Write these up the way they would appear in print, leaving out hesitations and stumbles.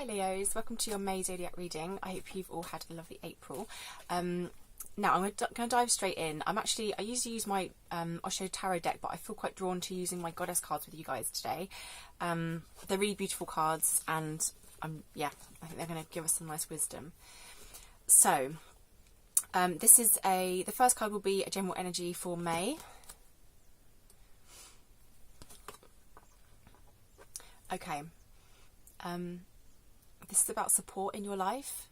Hi Leos, welcome to your May zodiac reading. I hope you've all had a lovely April. Now I'm going to dive straight in. I usually use my Osho Tarot deck, but I feel quite drawn to using my goddess cards with you guys today. They're really beautiful cards, and I think they're going to give us some nice wisdom. So the first card will be a general energy for May. Okay. This is about support in your life,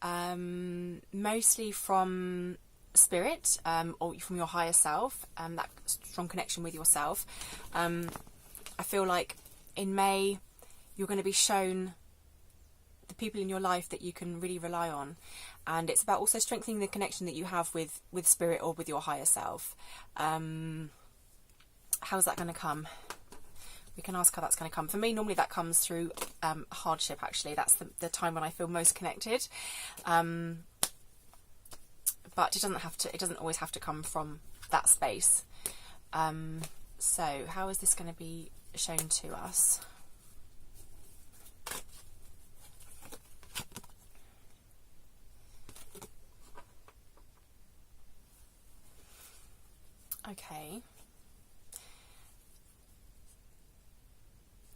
mostly from spirit or from your higher self, that strong connection with yourself. I feel like in May you're going to be shown the people in your life that you can really rely on, and it's about also strengthening the connection that you have with spirit or with your higher self. How is that going to come? We can ask how that's going to come. For me, normally that comes through hardship, actually. That's the time when I feel most connected. But it doesn't always have to come from that space. So how is this going to be shown to us? Okay.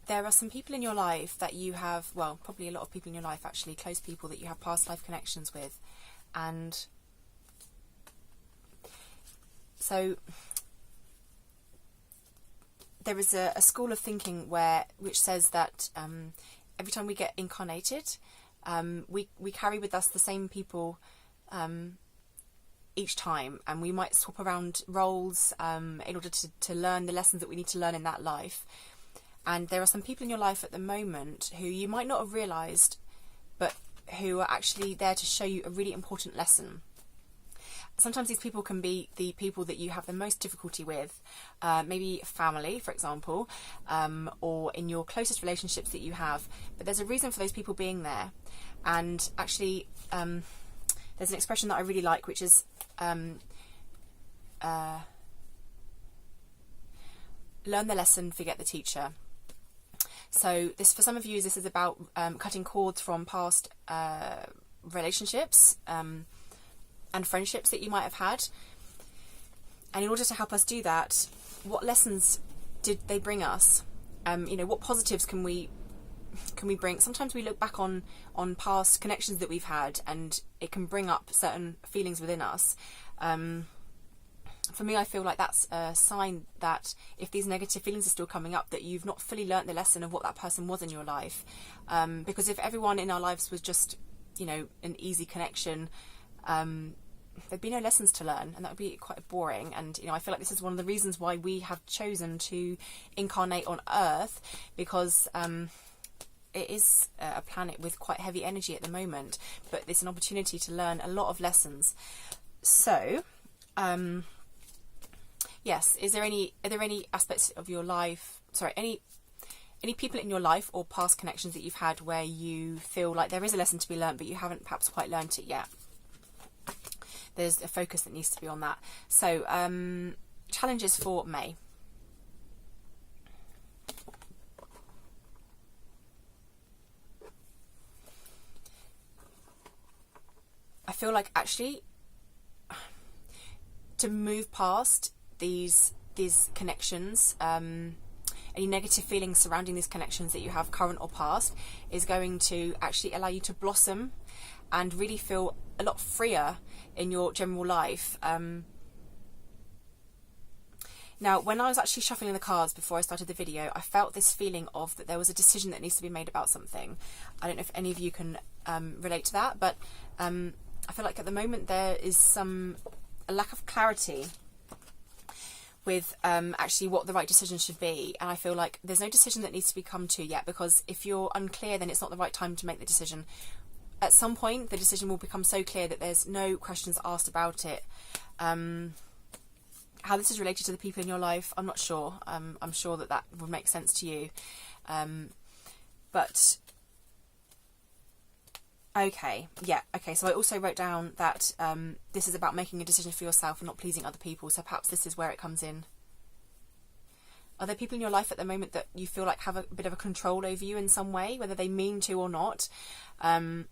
There are some people in your life that you have, well, probably a lot of people in your life actually, close people that you have past life connections with. And so there is a school of thinking which says that every time we get incarnated, we carry with us the same people each time, and we might swap around roles in order to learn the lessons that we need to learn in that life. And there are some people in your life at the moment who you might not have realised, but who are actually there to show you a really important lesson. Sometimes these people can be the people that you have the most difficulty with, maybe family, for example, or in your closest relationships that you have. But there's a reason for those people being there. And actually, there's an expression that I really like, which is learn the lesson, forget the teacher. So this, for some of you, this is about cutting cords from past relationships and friendships that you might have had. And in order to help us do that, what lessons did they bring us? What positives can we bring? Sometimes we look back on past connections that we've had, and it can bring up certain feelings within us. For me, I feel like that's a sign that if these negative feelings are still coming up, that you've not fully learnt the lesson of what that person was in your life. Because if everyone in our lives was just, an easy connection, there'd be no lessons to learn, and that would be quite boring. And, I feel like this is one of the reasons why we have chosen to incarnate on Earth, because it is a planet with quite heavy energy at the moment, but it's an opportunity to learn a lot of lessons. So, yes, are there any aspects of your life, any people in your life or past connections that you've had where you feel like there is a lesson to be learned, but you haven't perhaps quite learnt it yet? There's a focus that needs to be on that. So, challenges for May. I feel like actually to move past these connections, any negative feelings surrounding these connections that you have, current or past, is going to actually allow you to blossom and really feel a lot freer in your general life. Now, when I was actually shuffling the cards before I started the video, I felt this feeling of that there was a decision that needs to be made about something. I don't know if any of you can relate to that, but I feel like at the moment there is a lack of clarity with actually what the right decision should be. And I feel like there's no decision that needs to be come to yet, because if you're unclear, then it's not the right time to make the decision. At some point, the decision will become so clear that there's no questions asked about it. How this is related to the people in your life, I'm not sure. I'm sure that would make sense to you. But okay, so I also wrote down that this is about making a decision for yourself and not pleasing other people, so perhaps this is where it comes in. Are there people in your life at the moment that you feel like have a bit of a control over you in some way, whether they mean to or not? Are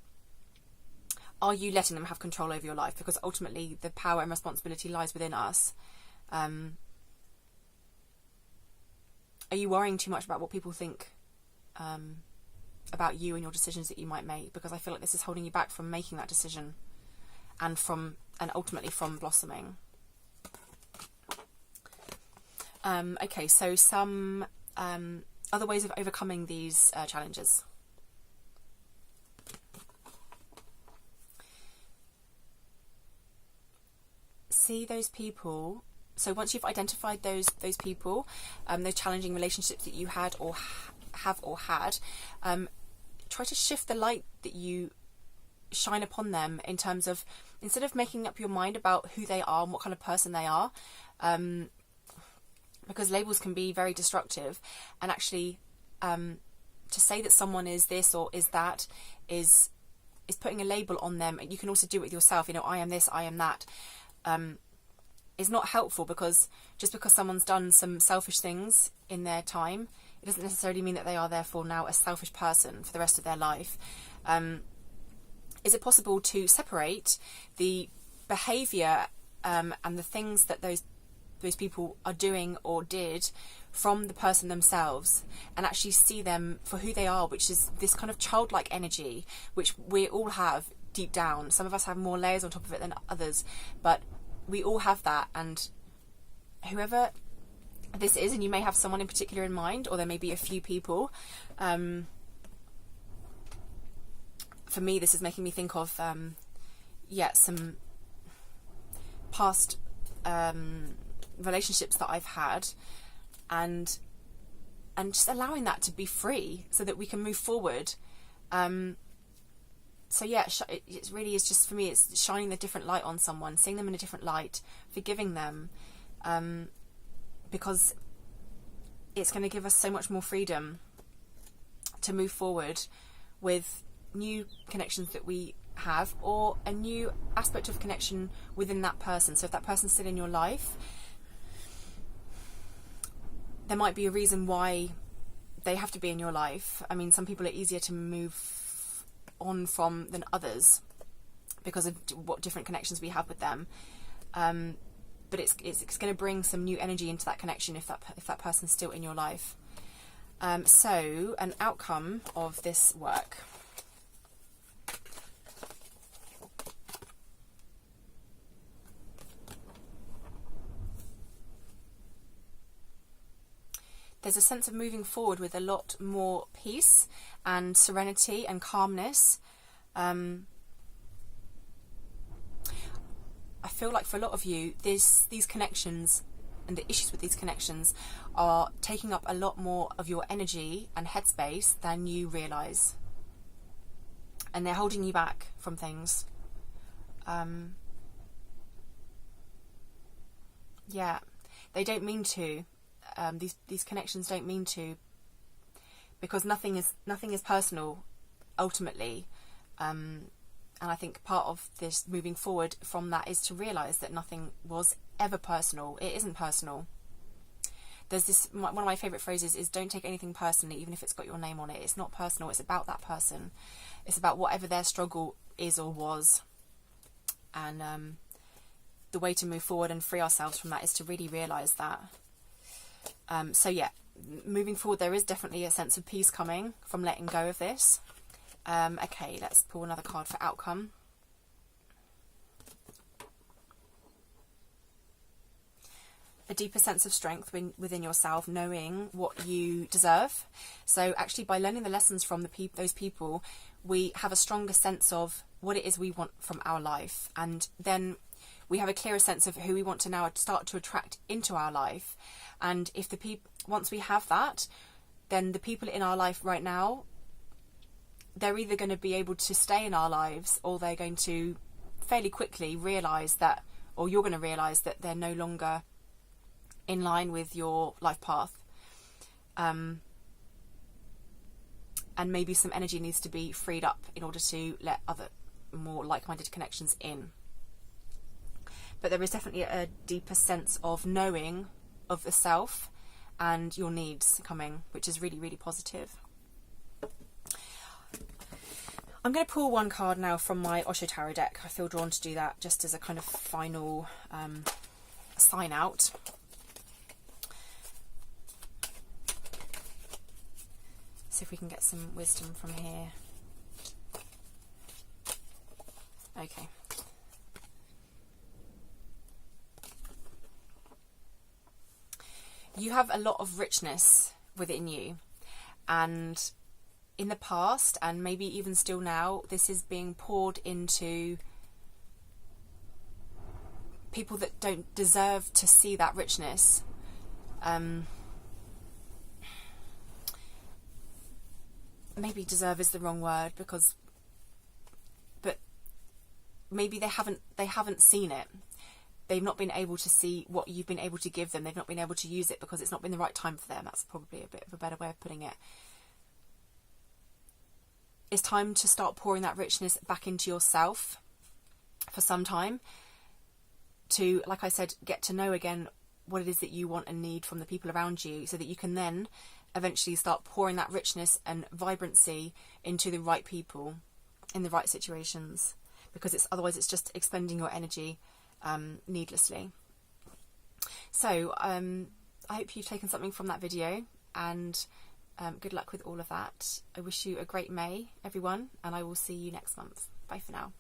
you letting them have control over your life? Because ultimately the power and responsibility lies within us. Are you worrying too much about what people think about you and your decisions that you might make? Because I feel like this is holding you back from making that decision and ultimately from blossoming. Okay, so some other ways of overcoming these challenges. See those people. So once you've identified those people, those challenging relationships that you had or had, try to shift the light that you shine upon them, in terms of, instead of making up your mind about who they are and what kind of person they are, because labels can be very destructive, and actually to say that someone is this or is that is putting a label on them. And you can also do it with yourself, I am this, I am that, is not helpful, because just because someone's done some selfish things in their time, it doesn't necessarily mean that they are therefore now a selfish person for the rest of their life. Is it possible to separate the behaviour and the things that those people are doing or did from the person themselves, and actually see them for who they are, which is this kind of childlike energy, which we all have deep down. Some of us have more layers on top of it than others, but we all have that. And whoever this is, and you may have someone in particular in mind, or there may be a few people. For me, this is making me think of some past relationships that I've had, and just allowing that to be free so that we can move forward. So yeah, it really is just, for me, it's shining the different light on someone, seeing them in a different light, forgiving them, because it's going to give us so much more freedom to move forward with new connections that we have, or a new aspect of connection within that person. So if that person's still in your life, there might be a reason why they have to be in your life. I mean, some people are easier to move on from than others because of what different connections we have with them. But it's going to bring some new energy into that connection if that person's still in your life. So an outcome of this work. There's a sense of moving forward with a lot more peace and serenity and calmness. I feel like for a lot of you, these connections and the issues with these connections are taking up a lot more of your energy and headspace than you realise. And they're holding you back from things. Yeah, they don't mean to. These connections don't mean to, because nothing is personal ultimately, and I think part of this moving forward from that is to realise that nothing was ever personal. It isn't personal. There's this, one of my favourite phrases is, don't take anything personally, even if it's got your name on it. It's not personal, it's about that person. It's about whatever their struggle is or was, and the way to move forward and free ourselves from that is to really realise that. So yeah, moving forward, there is definitely a sense of peace coming from letting go of this. Okay, let's pull another card for outcome. A deeper sense of strength within yourself, knowing what you deserve. So actually, by learning the lessons from those people, we have a stronger sense of what it is we want from our life, and then we have a clearer sense of who we want to now start to attract into our life. And if once we have that, then the people in our life right now, they're either going to be able to stay in our lives, or they're going to fairly quickly realise that, or you're going to realise that they're no longer in line with your life path. And maybe some energy needs to be freed up in order to let other more like-minded connections in. But there is definitely a deeper sense of knowing of the self, and your needs coming, which is really, really positive. I'm going to pull one card now from my Osho Tarot deck. I feel drawn to do that just as a kind of final sign out. See if we can get some wisdom from here. Okay. You have a lot of richness within you, and in the past, and maybe even still now, this is being poured into people that don't deserve to see that richness. Maybe deserve is the wrong word, but maybe they haven't seen it. They've not been able to see what you've been able to give them. They've not been able to use it because it's not been the right time for them. That's probably a bit of a better way of putting it. It's time to start pouring that richness back into yourself for some time, to, like I said, get to know again what it is that you want and need from the people around you, so that you can then eventually start pouring that richness and vibrancy into the right people in the right situations, because otherwise it's just expending your energy needlessly. So I hope you've taken something from that video, and good luck with all of that. I wish you a great May, everyone, and I will see you next month. Bye for now.